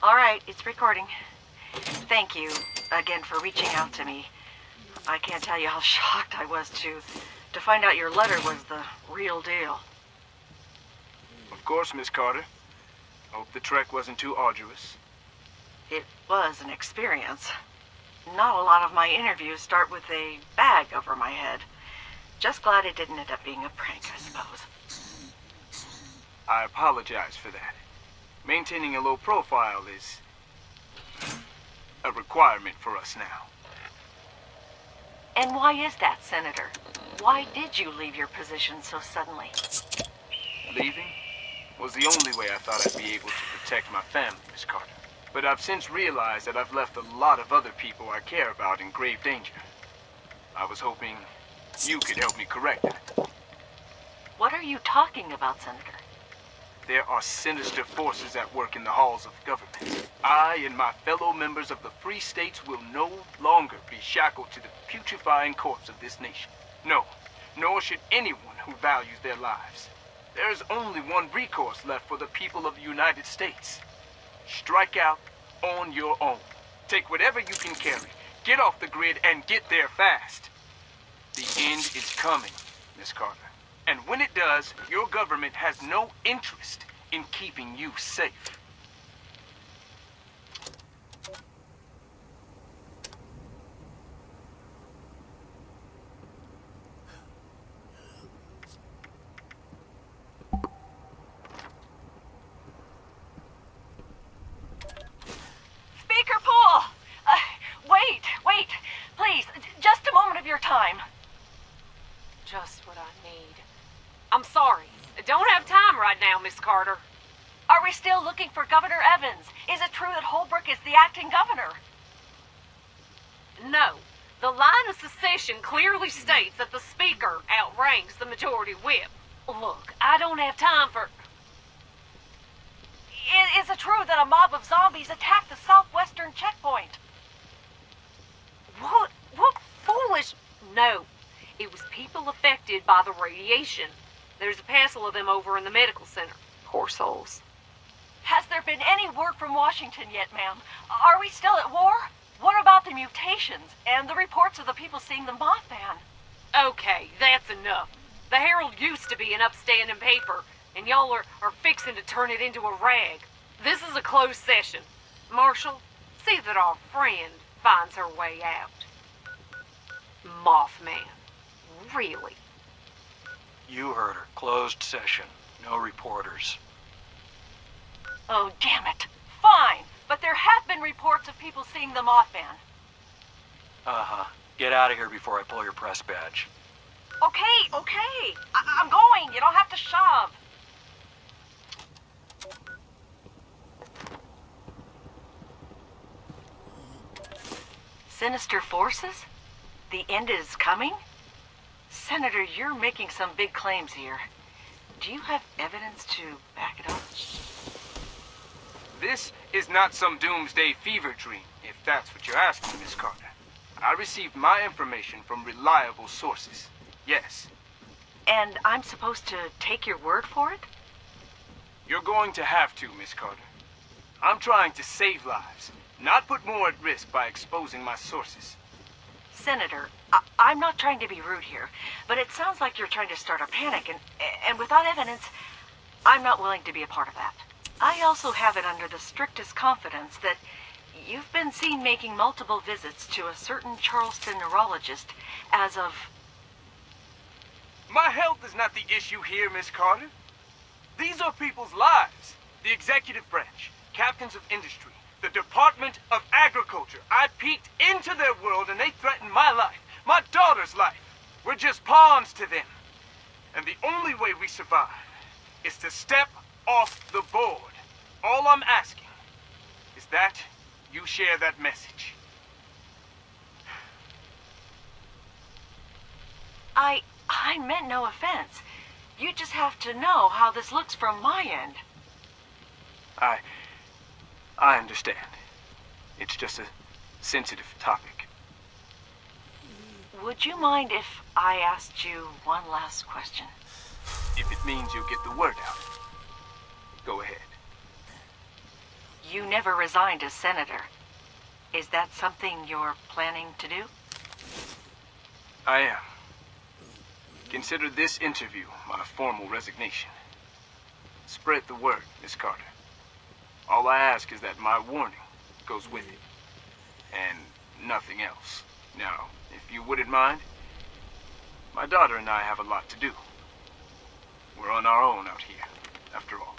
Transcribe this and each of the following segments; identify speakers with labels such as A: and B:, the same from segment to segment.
A: All right, it's recording. Thank you again for reaching out to me. I can't tell you how shocked I was to find out your letter was the real deal.
B: Of course, Miss Carter. Hope the trek wasn't too arduous.
A: It was an experience. Not a lot of my interviews start with a bag over my head. Just glad it didn't end up being a prank, I suppose.
B: I apologize for that. Maintaining a low profile is a requirement for us now.
A: And why is that, Senator? Why did you leave your position so suddenly?
B: Leaving was the only way I thought I'd be able to protect my family, Miss Carter. But I've since realized that I've left a lot of other people I care about in grave danger. I was hoping you could help me correct that.
A: What are you talking about, Senator?
B: There are sinister forces at work in the halls of government. I and my fellow members of the free states will no longer be shackled to the putrefying corpse of this nation. No, nor should anyone who values their lives. There is only one recourse left for the people of the United States. Strike out on your own. Take whatever you can carry, get off the grid, and get there fast. The end is coming, Miss Carter. And when it does, your government has no interest in keeping you safe.
A: Speaker Pool! Wait, please, just a moment of your time.
C: Just what I need. I'm sorry. I don't have time right now, Miss Carter.
A: Are we still looking for Governor Evans? Is it true that Holbrook is the acting governor?
C: No. The line of secession clearly states that the Speaker outranks the Majority Whip. Look, I don't have time for...
A: Is it true that a mob of zombies attacked the southwestern checkpoint?
C: What foolish... No. It was people affected by the radiation. There's a parcel of them over in the medical center. Poor souls.
A: Has there been any word from Washington yet, ma'am? Are we still at war? What about the mutations and the reports of the people seeing the Mothman?
C: Okay, that's enough. The Herald used to be an upstanding paper, and y'all are fixing to turn it into a rag. This is a closed session. Marshal, see that our friend finds her way out. Mothman. Really?
D: You heard her. Closed session. No reporters.
A: Oh, damn it. Fine, but there have been reports of people seeing the Mothman.
D: Uh-huh. Get out of here before I pull your press badge.
A: Okay. I'm going. You don't have to shove. Sinister forces? The end is coming? Senator, you're making some big claims here. Do you have evidence to back it up?
B: This is not some doomsday fever dream, if that's what you're asking, Miss Carter. I received my information from reliable sources. Yes.
A: And I'm supposed to take your word for it?
B: You're going to have to, Miss Carter. I'm trying to save lives, not put more at risk by exposing my sources.
A: Senator, I'm not trying to be rude here, but it sounds like you're trying to start a panic, and without evidence, I'm not willing to be a part of that. I also have it under the strictest confidence that you've been seen making multiple visits to a certain Charleston neurologist as of...
B: My health is not the issue here, Miss Carter. These are people's lives. The executive branch, captains of industry, the Department of Agriculture. I peeked into their world and they threatened my life, my daughter's life. We're just pawns to them. And the only way we survive is to step off the board. All I'm asking is that you share that message.
A: I meant no offense. You just have to know how this looks from my end.
B: I understand. It's just a sensitive topic.
A: Would you mind if I asked you one last question?
B: If it means you'll get the word out, go ahead.
A: you never resigned as senator. Is that something you're planning to do?
B: I am. Consider this interview my formal resignation. Spread the word, Miss Carter. All I ask is that my warning goes with it. And nothing else. Now, if you wouldn't mind, my daughter and I have a lot to do. We're on our own out here, after all.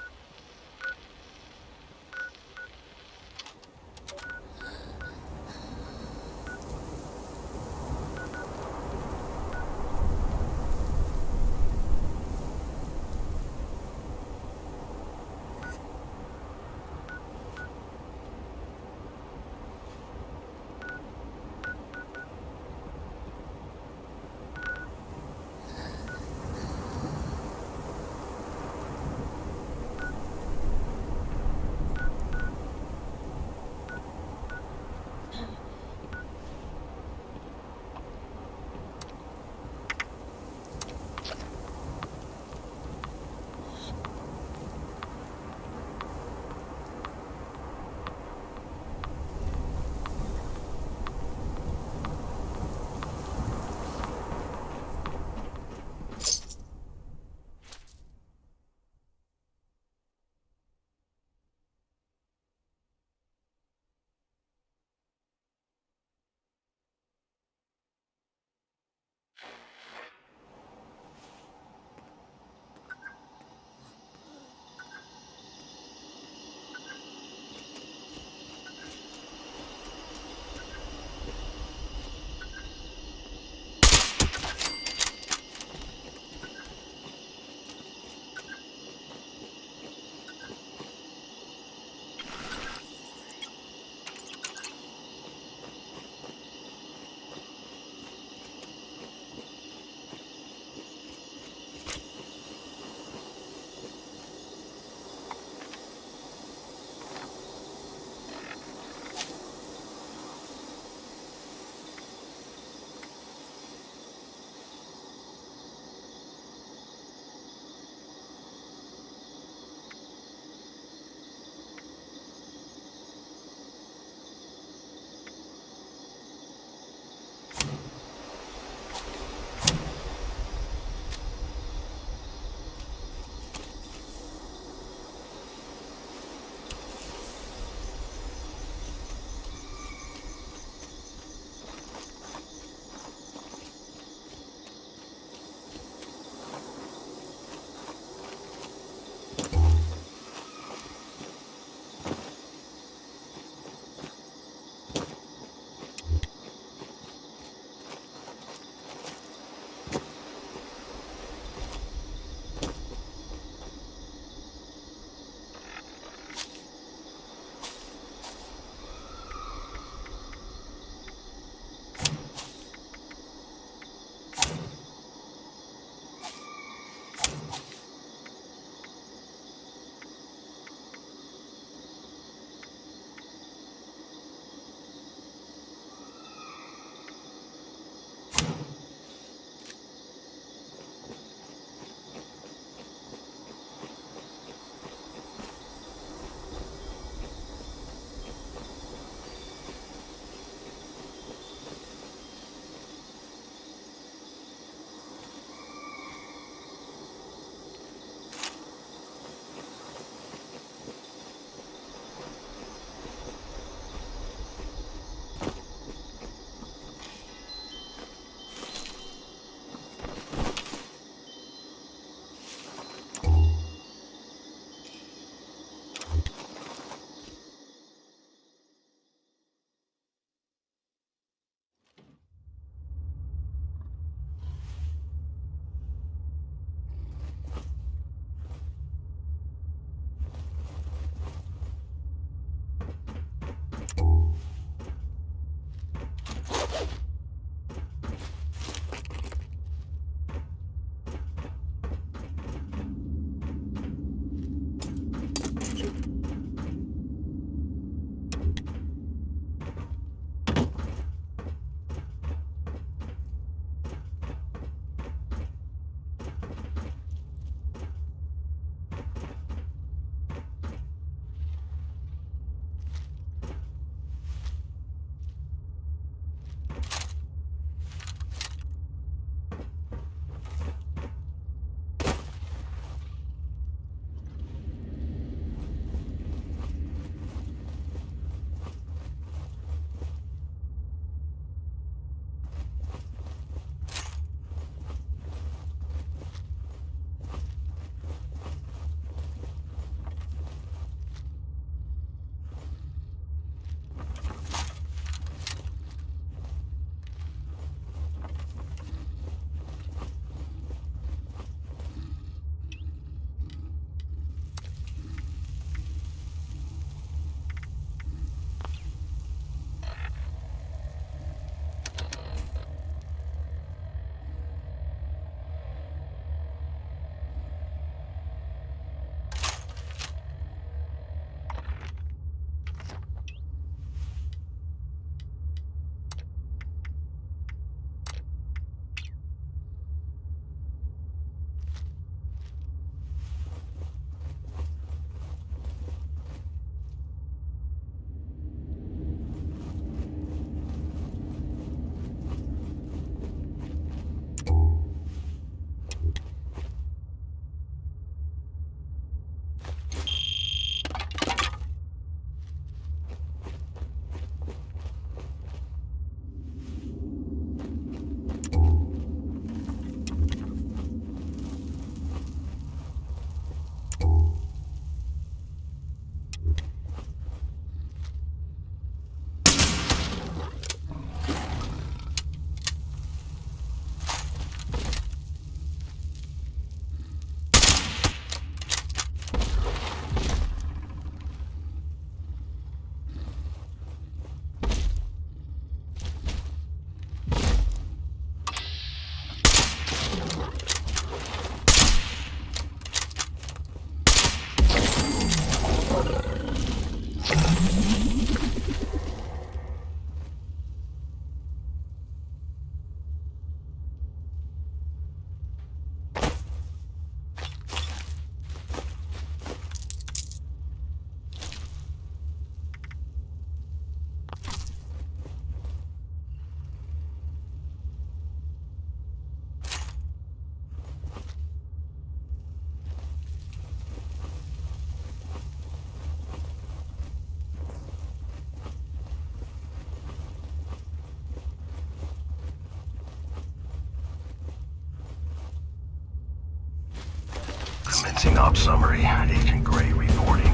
E: Commencing op summary, Agent Gray reporting.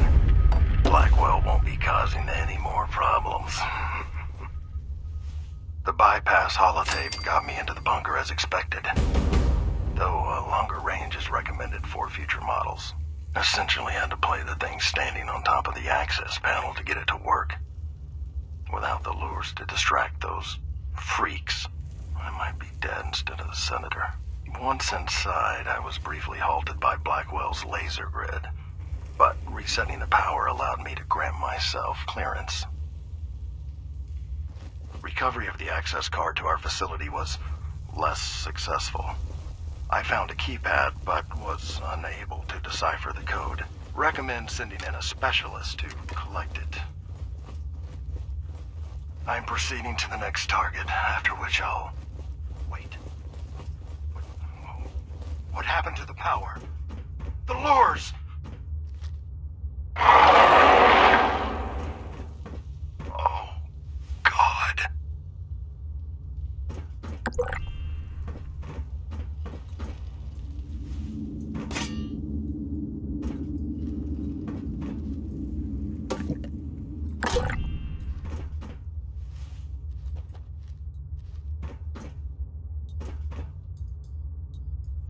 E: Blackwell won't be causing any more problems. The bypass holotape got me into the bunker as expected, though a longer range is recommended for future models. Essentially had to play the thing standing on top of the access panel to get it to work. Without the lures to distract those freaks, I might be dead instead of the senator. Once inside, I was briefly halted by Blackwell's laser grid, but resetting the power allowed me to grant myself clearance. Recovery of the access card to our facility was less successful. I found a keypad, but was unable to decipher the code. Recommend sending in a specialist to collect it. I'm proceeding to the next target, after which I'll... Wait. What happened to the power? The lures!